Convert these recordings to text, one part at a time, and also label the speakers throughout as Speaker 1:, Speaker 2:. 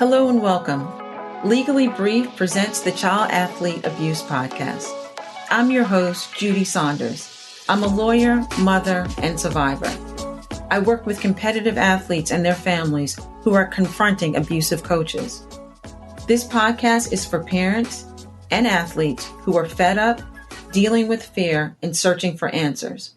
Speaker 1: Hello and welcome. Legally Brief presents the Child Athlete Abuse Podcast. I'm your host, Judie Saunders. I'm a lawyer, mother, and survivor. I work with competitive athletes and their families who are confronting abusive coaches. This podcast is for parents and athletes who are fed up, dealing with fear, and searching for answers.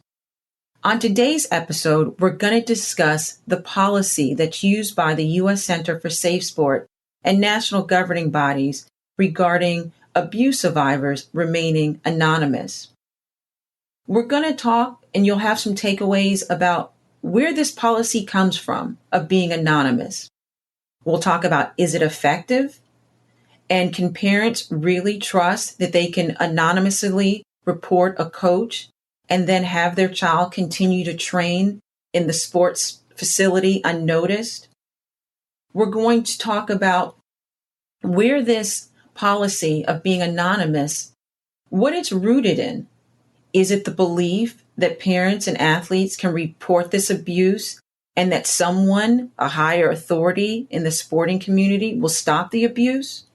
Speaker 1: On today's episode, we're going to discuss the policy that's used by the U.S. Center for Safe Sport and national governing bodies regarding abuse survivors remaining anonymous. We're going to talk, and you'll have some takeaways about where this policy comes from of being anonymous. We'll talk about, is it effective? And can parents really trust that they can anonymously report a coach and then have their child continue to train in the sports facility unnoticed? We're going to talk about where this policy of being anonymous, what it's rooted in. Is it the belief that parents and athletes can report this abuse and that someone, a higher authority in the sporting community, will stop the abuse?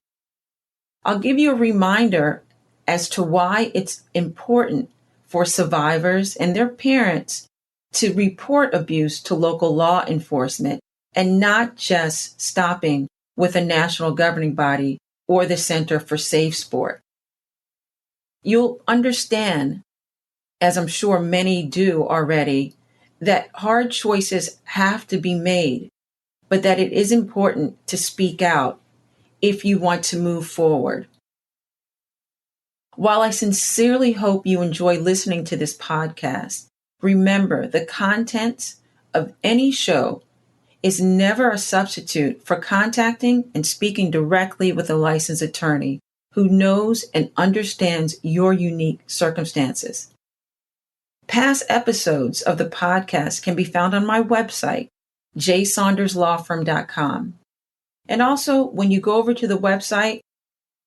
Speaker 1: I'll give you a reminder as to why it's important for survivors and their parents to report abuse to local law enforcement and not just stopping with a national governing body or the Center for Safe Sport. You'll understand, as I'm sure many do already, that hard choices have to be made, but that it is important to speak out if you want to move forward. While I sincerely hope you enjoy listening to this podcast, remember the contents of any show is never a substitute for contacting and speaking directly with a licensed attorney who knows and understands your unique circumstances. Past episodes of the podcast can be found on my website, jsaunderslawfirm.com. And also, when you go over to the website,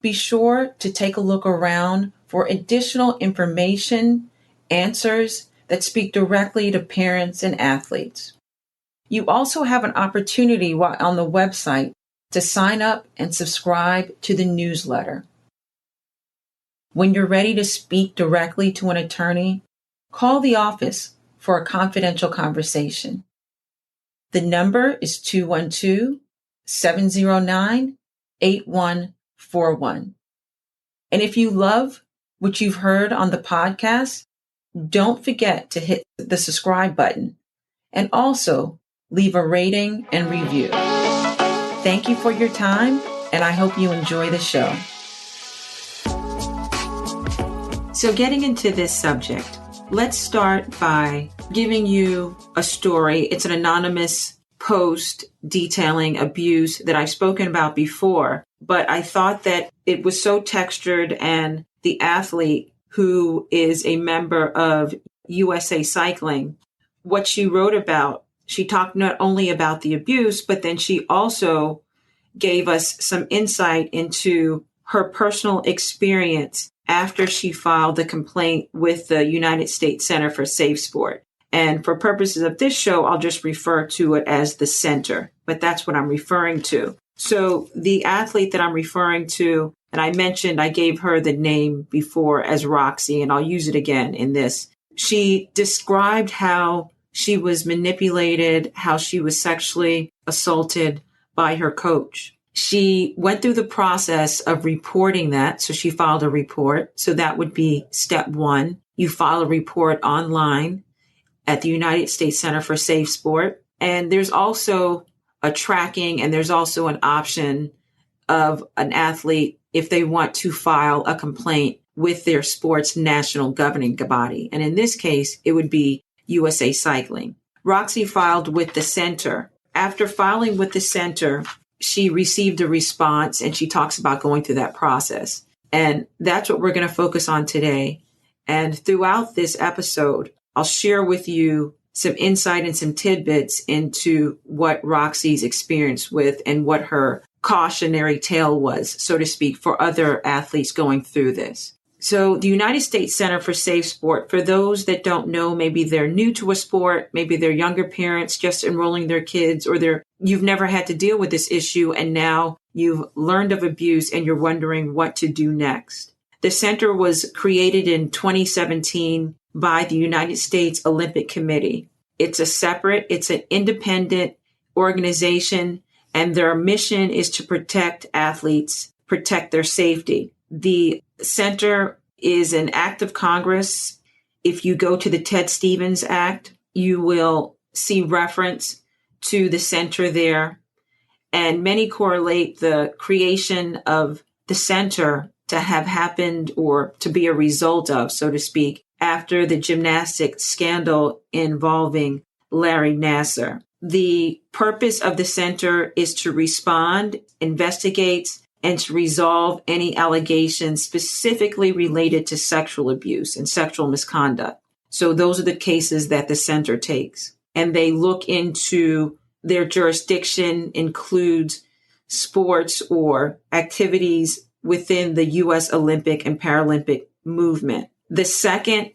Speaker 1: be sure to take a look around for additional information, answers that speak directly to parents and athletes. You also have an opportunity while on the website to sign up and subscribe to the newsletter. When you're ready to speak directly to an attorney, call the office for a confidential conversation. The number is 212-709-8141. And if you love what you've heard on the podcast, don't forget to hit the subscribe button and also leave a rating and review. Thank you for your time, and I hope you enjoy the show. So getting into this subject, let's start by giving you a story. It's an anonymous post detailing abuse that I've spoken about before, but I thought that it was so textured, and the athlete, who is a member of USA Cycling, what she wrote about, she talked not only about the abuse, but then she also gave us some insight into her personal experience after she filed the complaint with the United States Center for Safe Sport. And for purposes of this show, I'll just refer to it as the center, but that's what I'm referring to. So the athlete that I'm referring to, and I mentioned I gave her the name before as Roxy, and I'll use it again in this. She described how she was manipulated, how she was sexually assaulted by her coach. She went through the process of reporting that. So she filed a report. So that would be step one. You file a report online at the United States Center for Safe Sport. And there's also a tracking, and there's also an option of an athlete if they want to file a complaint with their sports national governing body. And in this case, it would be USA Cycling. Roxy filed with the center. After filing with the center, she received a response, and she talks about going through that process. And that's what we're going to focus on today. And throughout this episode, I'll share with you some insight and some tidbits into what Roxy's experience with and what her cautionary tale was, so to speak, for other athletes going through this. So the United States Center for Safe Sport, for those that don't know, maybe they're new to a sport, maybe they're younger parents just enrolling their kids, or you've never had to deal with this issue and now you've learned of abuse and you're wondering what to do next. The center was created in 2017 by the United States Olympic Committee. It's an independent organization, and their mission is to protect athletes, protect their safety. The center is an act of Congress. If you go to the Ted Stevens Act, you will see reference to the center there. And many correlate the creation of the center to have happened or to be a result of, so to speak, after the gymnastics scandal involving Larry Nassar. The purpose of the center is to respond, investigate, and to resolve any allegations specifically related to sexual abuse and sexual misconduct. So those are the cases that the center takes. And they look into their jurisdiction includes sports or activities within the U.S. Olympic and Paralympic movement. The second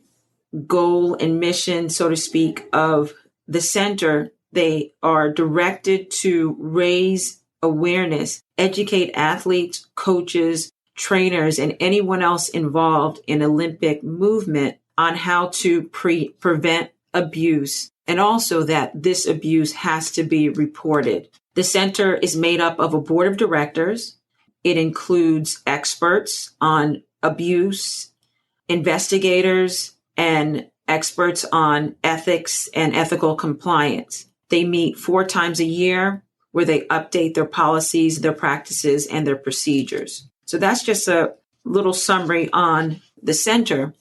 Speaker 1: goal and mission, so to speak, of the center, they are directed to raise awareness, educate athletes, coaches, trainers, and anyone else involved in Olympic movement on how to prevent abuse, and also that this abuse has to be reported. The center is made up of a board of directors. It includes experts on abuse, investigators, and experts on ethics and ethical compliance. They meet 4 times a year where they update their policies, their practices, and their procedures. So that's just a little summary on the center.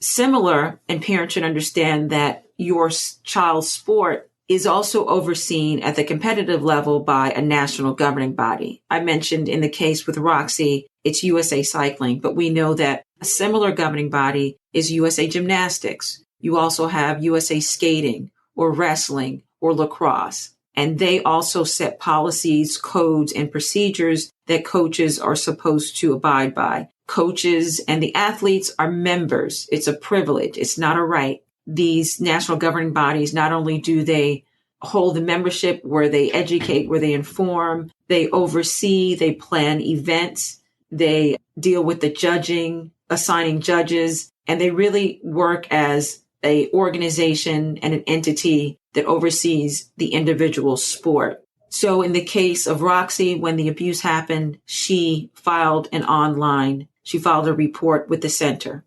Speaker 1: Similar, and parents should understand that your child's sport is also overseen at the competitive level by a national governing body. I mentioned in the case with Roxy, it's USA Cycling, but we know that a similar governing body is USA Gymnastics. You also have USA Skating or wrestling or lacrosse. And they also set policies, codes, and procedures that coaches are supposed to abide by. Coaches and the athletes are members. It's a privilege. It's not a right. These national governing bodies, not only do they hold the membership where they educate, where they inform, they oversee, they plan events, they deal with the judging, assigning judges, and they really work as an organization and an entity that oversees the individual sport. So in the case of Roxy, when the abuse happened, she filed a report with the center.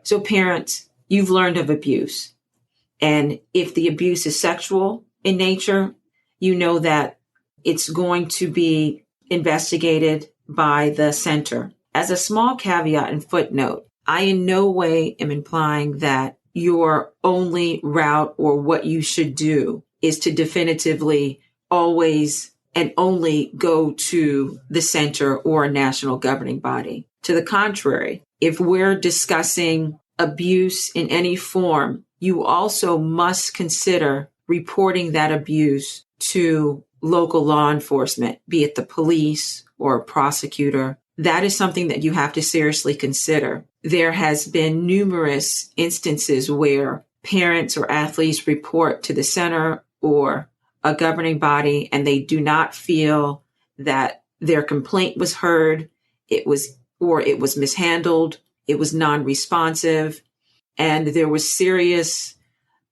Speaker 1: So parents, you've learned of abuse. And if the abuse is sexual in nature, you know that it's going to be investigated by the center. As a small caveat and footnote, I in no way am implying that your only route or what you should do is to definitively always and only go to the center or a national governing body. To the contrary, if we're discussing abuse in any form, you also must consider reporting that abuse to local law enforcement, be it the police or a prosecutor. That is something that you have to seriously consider. There has been numerous instances where parents or athletes report to the center or a governing body and they do not feel that their complaint was heard, it was mishandled, it was non-responsive, and there was serious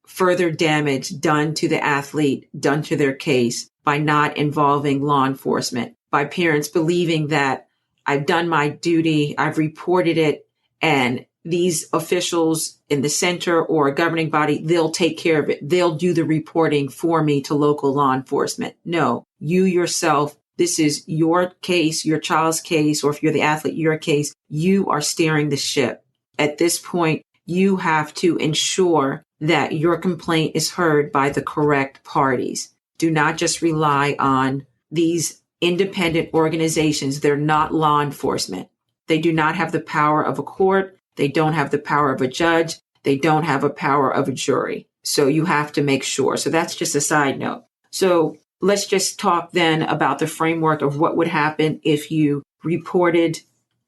Speaker 1: further damage done to the athlete, done to their case by not involving law enforcement, by parents believing that I've done my duty, I've reported it, and these officials in the center or a governing body, they'll take care of it. They'll do the reporting for me to local law enforcement. No, you yourself, this is your case, your child's case, or if you're the athlete, your case, you are steering the ship. At this point, you have to ensure that your complaint is heard by the correct parties. Do not just rely on these independent organizations. They're not law enforcement. They do not have the power of a court. They don't have the power of a judge. They don't have a power of a jury. So you have to make sure. So that's just a side note. So let's just talk then about the framework of what would happen if you reported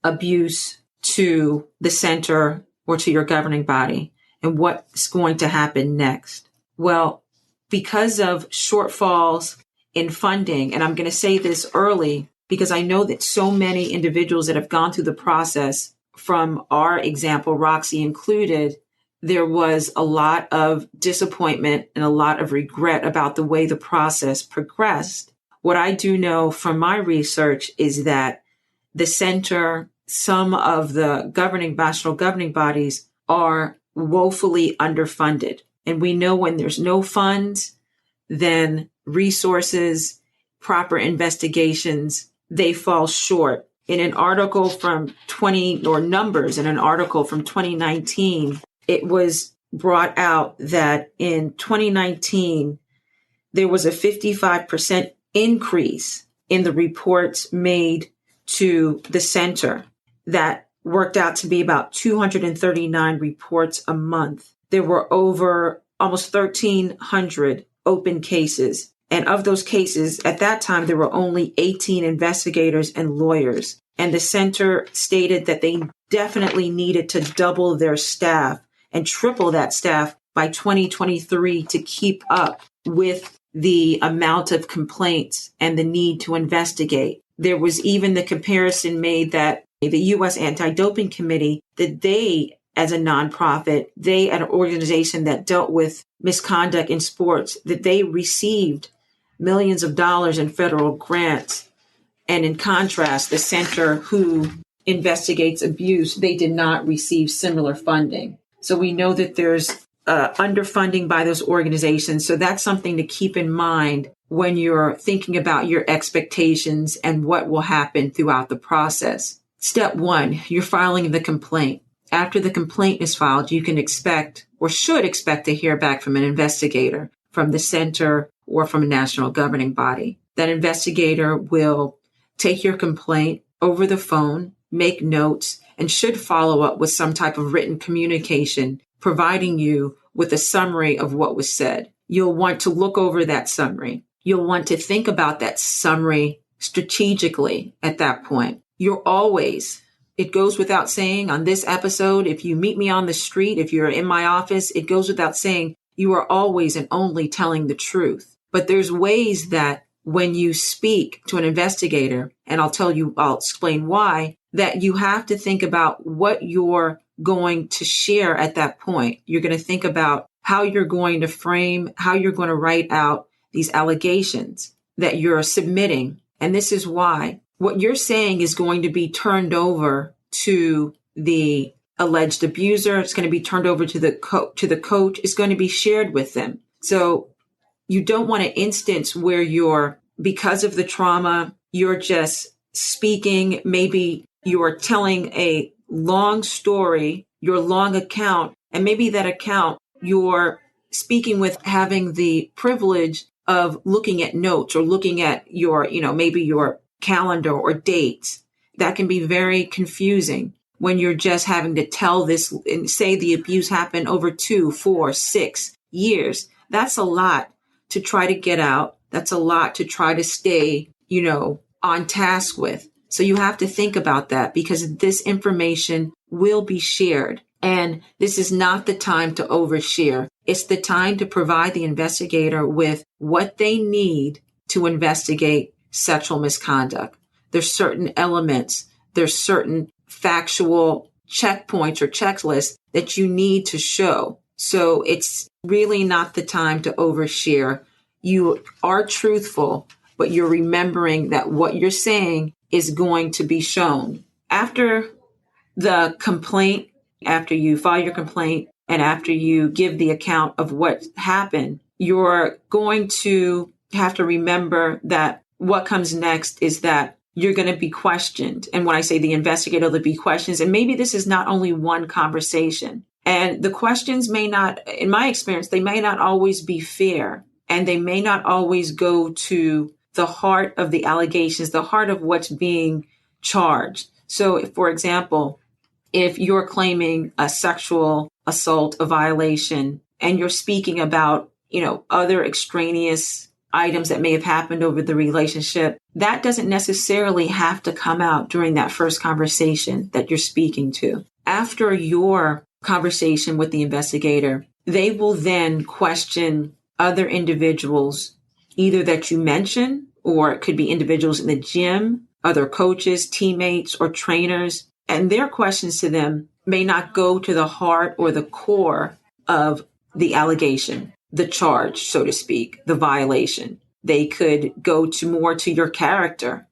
Speaker 1: abuse to the center or to your governing body and what's going to happen next. Well, because of shortfalls in funding, and I'm going to say this early because I know that so many individuals that have gone through the process, from our example, Roxy included, there was a lot of disappointment and a lot of regret about the way the process progressed. What I do know from my research is that the center, some of the national governing bodies are woefully underfunded. And we know when there's no funds, then resources, proper investigations, they fall short. In an article from 2019, it was brought out that in 2019, there was a 55% increase in the reports made to the center. That worked out to be about 239 reports a month. There were over almost 1,300 open cases. And of those cases, at that time, there were only 18 investigators and lawyers. And the center stated that they definitely needed to double their staff and triple that staff by 2023 to keep up with the amount of complaints and the need to investigate. There was even the comparison made that the U.S. Anti-Doping Committee, that they, as a nonprofit, they, an organization that dealt with misconduct in sports, that they received millions of dollars in federal grants. And in contrast, the center who investigates abuse, they did not receive similar funding. So we know that there's underfunding by those organizations. So that's something to keep in mind when you're thinking about your expectations and what will happen throughout the process. Step one, you're filing the complaint. After the complaint is filed, you can expect or should expect to hear back from an investigator from the center or from a national governing body. That investigator will take your complaint over the phone, make notes, and should follow up with some type of written communication, providing you with a summary of what was said. You'll want to look over that summary. You'll want to think about that summary strategically at that point. You're always, it goes without saying on this episode, if you meet me on the street, if you're in my office, it goes without saying, you are always and only telling the truth. But there's ways that when you speak to an investigator, and I'll explain why, that you have to think about what you're going to share at that point. You're going to think about how you're going to frame, how you're going to write out these allegations that you're submitting. And this is why what you're saying is going to be turned over to the alleged abuser. It's going to be turned over to the coach. It's going to be shared with them. So you don't want an instance where because of the trauma, you're just speaking. Maybe you're telling a long story, your long account, and maybe that account you're speaking with having the privilege of looking at notes or looking at your, maybe your calendar or dates. That can be very confusing when you're just having to tell this and say the abuse happened over 2, 4, 6 years. That's a lot to try to get out. That's a lot to try to stay, on task with. So you have to think about that because this information will be shared. And this is not the time to overshare. It's the time to provide the investigator with what they need to investigate sexual misconduct. There's certain elements, there's certain factual checkpoints or checklists that you need to show. So it's really not the time to overshare. You are truthful, but you're remembering that what you're saying is going to be shown. After the complaint, after you file your complaint, and after you give the account of what happened, you're going to have to remember that what comes next is that you're going to be questioned. And when I say the investigator, there'll be questions. And maybe this is not only one conversation. And the questions may not, in my experience, they may not always be fair. And they may not always go to the heart of the allegations, the heart of what's being charged. So, for example, if you're claiming a sexual assault, a violation, and you're speaking about, other extraneous items that may have happened over the relationship, that doesn't necessarily have to come out during that first conversation that you're speaking to. After your conversation with the investigator, they will then question other individuals, either that you mention, or it could be individuals in the gym, other coaches, teammates, or trainers. And their questions to them may not go to the heart or the core of the allegation, the charge, so to speak, the violation. They could go to more to your character,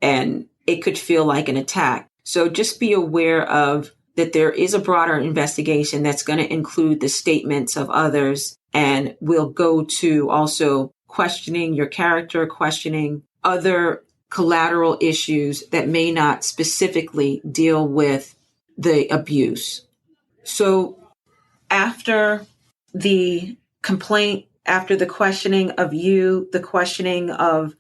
Speaker 1: and it could feel like an attack. So just be aware of that there is a broader investigation that's going to include the statements of others, and will go to also questioning your character, questioning other collateral issues that may not specifically deal with the abuse. So after the complaint, after the questioning of you, the questioning of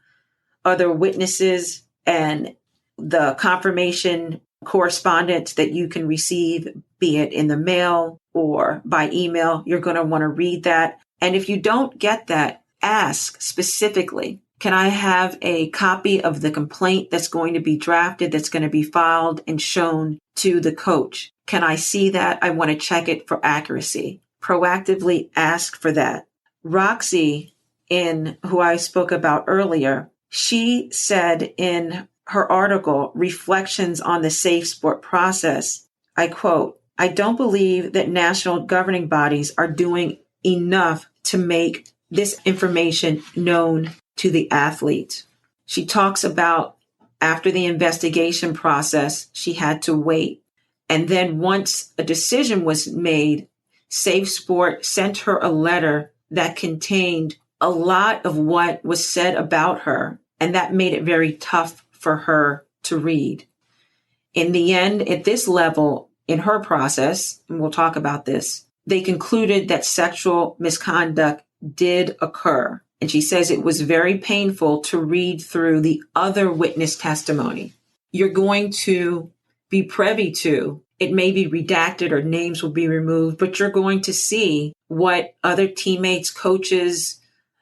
Speaker 1: other witnesses, and the confirmation correspondence that you can receive, be it in the mail or by email, you're going to want to read that. And if you don't get that, ask specifically, can I have a copy of the complaint that's going to be drafted, that's going to be filed and shown to the coach? Can I see that? I want to check it for accuracy. Proactively ask for that. Roxy, who I spoke about earlier, she said in her article, Reflections on the Safe Sport Process, I quote, I don't believe that national governing bodies are doing enough to make this information known to the athletes. She talks about after the investigation process, she had to wait. And then once a decision was made, Safe Sport sent her a letter that contained a lot of what was said about her. And that made it very tough for her to read. In the end, at this level in her process, and we'll talk about this, they concluded that sexual misconduct did occur. And she says it was very painful to read through the other witness testimony. You're going to be privy to, it may be redacted or names will be removed, but you're going to see what other teammates, coaches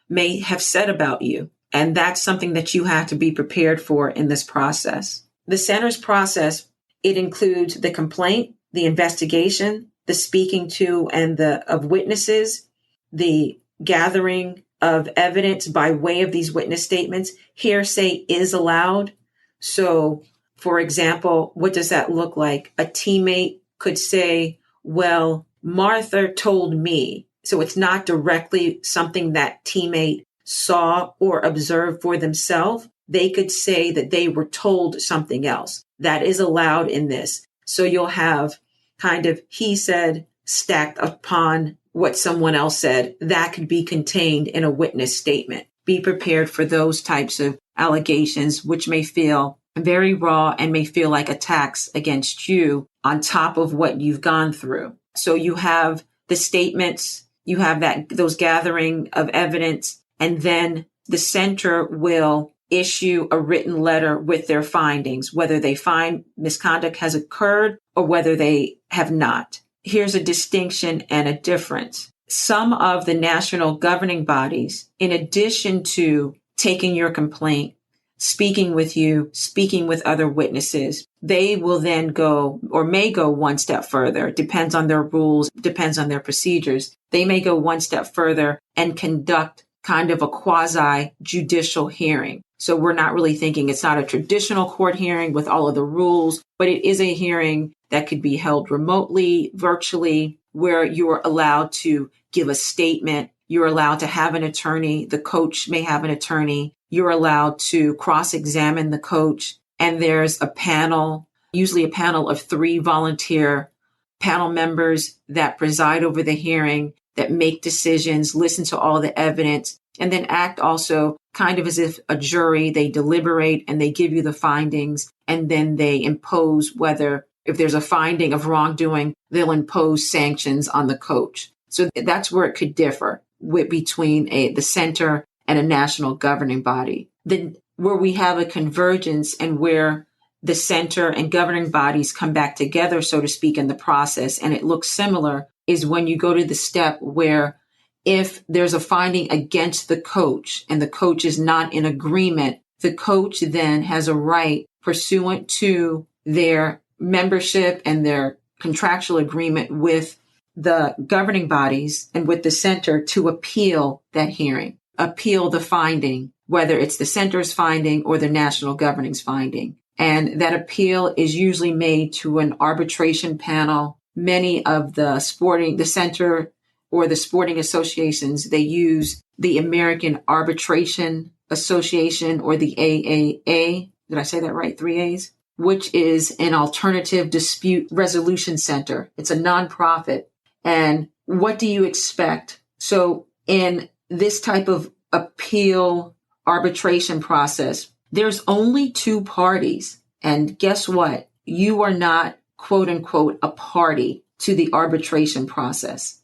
Speaker 1: may have said about you. And that's something that you have to be prepared for in this process. The center's process, it includes the complaint, the investigation, the speaking to and of witnesses, the gathering of evidence by way of these witness statements. Hearsay is allowed. So, for example, what does that look like? A teammate could say, well, Martha told me. So it's not directly something that teammate saw or observed for themselves. They could say that they were told something else. That is allowed in this. So you'll have kind of he said stacked upon what someone else said. That could be contained in a witness statement. Be prepared for those types of allegations, which may feel very raw and may feel like attacks against you on top of what you've gone through. So you have the statements, you have those gathering of evidence, and then the center will issue a written letter with their findings, whether they find misconduct has occurred or whether they have not. Here's a distinction and a difference. Some of the national governing bodies, in addition to taking your complaint, speaking with you, speaking with other witnesses, they will then go or may go one step further. It depends on their rules, depends on their procedures. They may go one step further and conduct kind of a quasi-judicial hearing. So we're not really thinking it's not a traditional court hearing with all of the rules, but it is a hearing that could be held remotely, virtually, where you're allowed to give a statement. You're allowed to have an attorney. The coach may have an attorney. You're allowed to cross-examine the coach. And there's a panel, usually a panel of 3 volunteer panel members that preside over the hearing, that make decisions, listen to all the evidence, and then act also kind of as if a jury. They deliberate and they give you the findings, and then they impose whether, if there's a finding of wrongdoing, they'll impose sanctions on the coach. So that's where it could differ between the center and a national governing body. Then where we have a convergence and where the center and governing bodies come back together, so to speak, in the process, and it looks similar, is when you go to the step where if there's a finding against the coach and the coach is not in agreement, the coach then has a right pursuant to their membership and their contractual agreement with the governing bodies and with the center to appeal that hearing, appeal the finding, whether it's the center's finding or the national governing's finding. And that appeal is usually made to an arbitration panel. Many of the center or the sporting associations, they use the American Arbitration Association or the AAA. Did I say that right? 3 A's, which is an alternative dispute resolution center. It's a nonprofit. And what do you expect? So in this type of appeal arbitration process, there's only 2 parties. And guess what? You are not, quote unquote, a party to the arbitration process.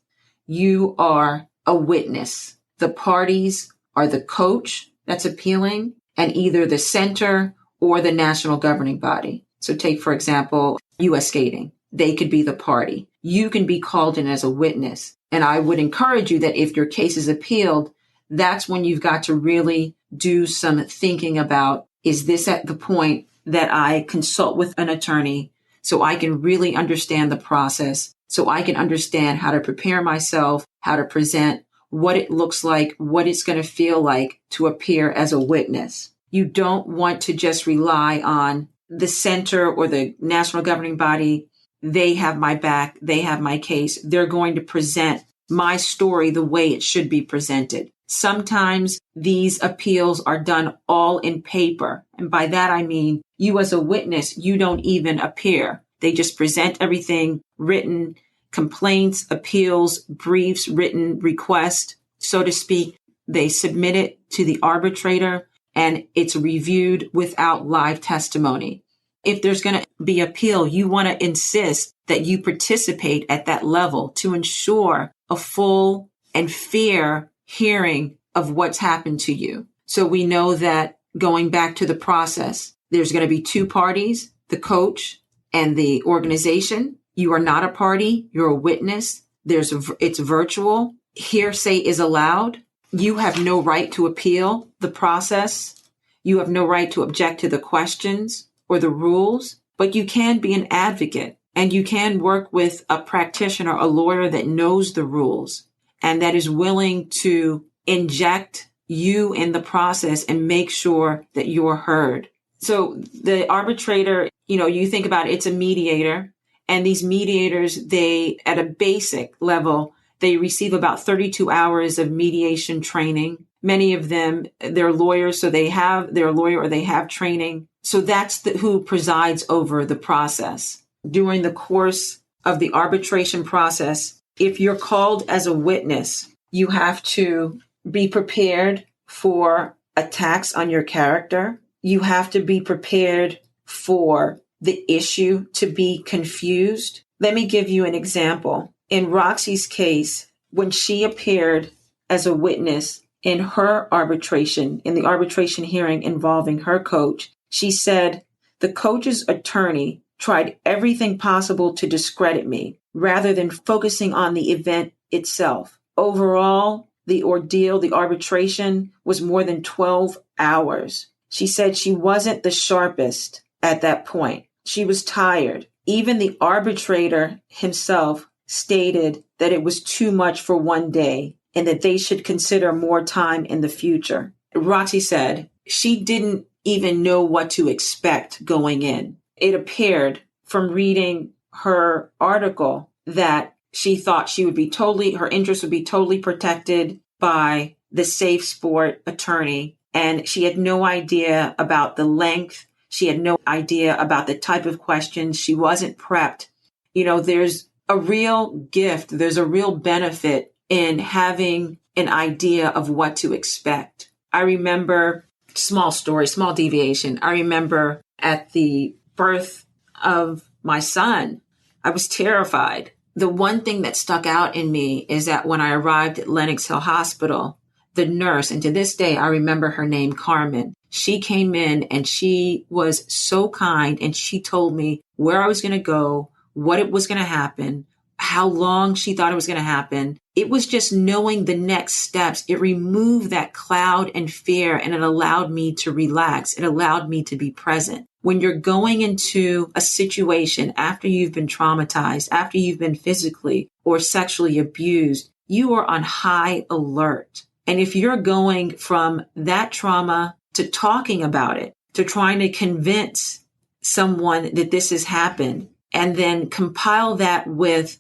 Speaker 1: You are a witness. The parties are the coach that's appealing and either the center or the national governing body. So take, for example, U.S. Skating. They could be the party. You can be called in as a witness. And I would encourage you that if your case is appealed, that's when you've got to really do some thinking about, is this at the point that I consult with an attorney so I can really understand the process, so I can understand how to prepare myself, how to present, what it looks like, what it's going to feel like to appear as a witness. You don't want to just rely on the center or the national governing body. They have my back. They have my case. They're going to present my story the way it should be presented. Sometimes these appeals are done all in paper. And by that, I mean you as a witness, you don't even appear. They just present everything written, complaints, appeals, briefs, written request, so to speak. They submit it to the arbitrator and it's reviewed without live testimony. If there's going to be appeal, you want to insist that you participate at that level to ensure a full and fair hearing of what's happened to you. So we know that going back to the process, there's going to be 2 parties, the coach and the organization. You are not a party. You're a witness. It's virtual. Hearsay is allowed. You have no right to appeal the process. You have no right to object to the questions or the rules, but you can be an advocate and you can work with a practitioner, a lawyer that knows the rules and that is willing to inject you in the process and make sure that you're heard. So the arbitrator, you think about it, it's a mediator, and these mediators, they, at a basic level, they receive about 32 hours of mediation training. Many of them, they're lawyers, so they're a lawyer or they have training. So that's who presides over the process. During the course of the arbitration process, if you're called as a witness, you have to be prepared for attacks on your character. You have to be prepared for the issue to be confused. Let me give you an example. In Roxy's case, when she appeared as a witness in the arbitration hearing involving her coach, she said, the coach's attorney tried everything possible to discredit me rather than focusing on the event itself. Overall, the ordeal, the arbitration was more than 12 hours. She said she wasn't the sharpest at that point. She was tired. Even the arbitrator himself stated that it was too much for one day and that they should consider more time in the future. Roxy said she didn't even know what to expect going in. It appeared from reading her article that she thought her interests would be totally protected by the safe sport attorney. And she had no idea about the length. She had no idea about the type of questions. She wasn't prepped. There's a real gift. There's a real benefit in having an idea of what to expect. I remember, small story, small deviation. I remember at the birth of my son, I was terrified. The one thing that stuck out in me is that when I arrived at Lenox Hill Hospital, the nurse, and to this day, I remember her name, Carmen, she came in and she was so kind and she told me where I was going to go, what it was going to happen, how long she thought it was going to happen. It was just knowing the next steps. It removed that cloud and fear, and it allowed me to relax. It allowed me to be present. When you're going into a situation after you've been traumatized, after you've been physically or sexually abused, you are on high alert. And if you're going from that trauma to talking about it, to trying to convince someone that this has happened, and then compile that with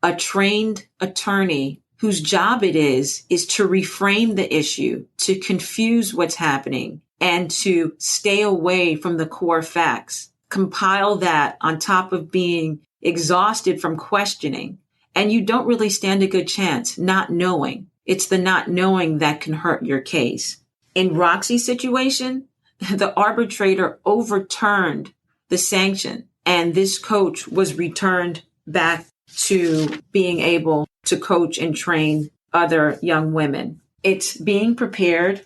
Speaker 1: a trained attorney whose job it is to reframe the issue, to confuse what's happening, and to stay away from the core facts. Compile that on top of being exhausted from questioning, and you don't really stand a good chance not knowing. It's the not knowing that can hurt your case. In Roxy's situation, the arbitrator overturned the sanction, and this coach was returned back to being able to coach and train other young women. It's being prepared.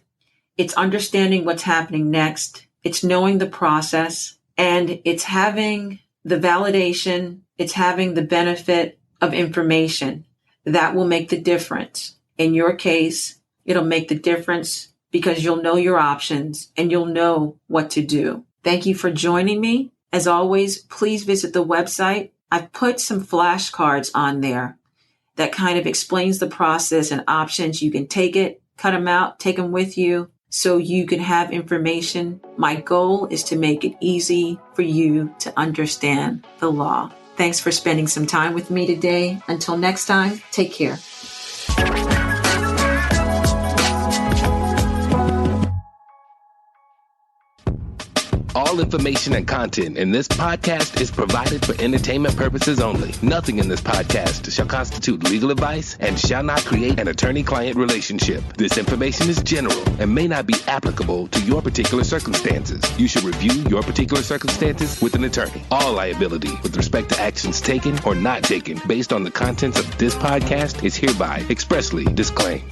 Speaker 1: It's understanding what's happening next. It's knowing the process, and it's having the validation. It's having the benefit of information that will make the difference. In your case, it'll make the difference because you'll know your options and you'll know what to do. Thank you for joining me. As always, please visit the website. I've put some flashcards on there that kind of explains the process and options. You can take it, cut them out, take them with you so you can have information. My goal is to make it easy for you to understand the law. Thanks for spending some time with me today. Until next time, take care.
Speaker 2: All information and content in this podcast is provided for entertainment purposes only. Nothing in this podcast shall constitute legal advice and shall not create an attorney-client relationship. This information is general and may not be applicable to your particular circumstances. You should review your particular circumstances with an attorney. All liability with respect to actions taken or not taken based on the contents of this podcast is hereby expressly disclaimed.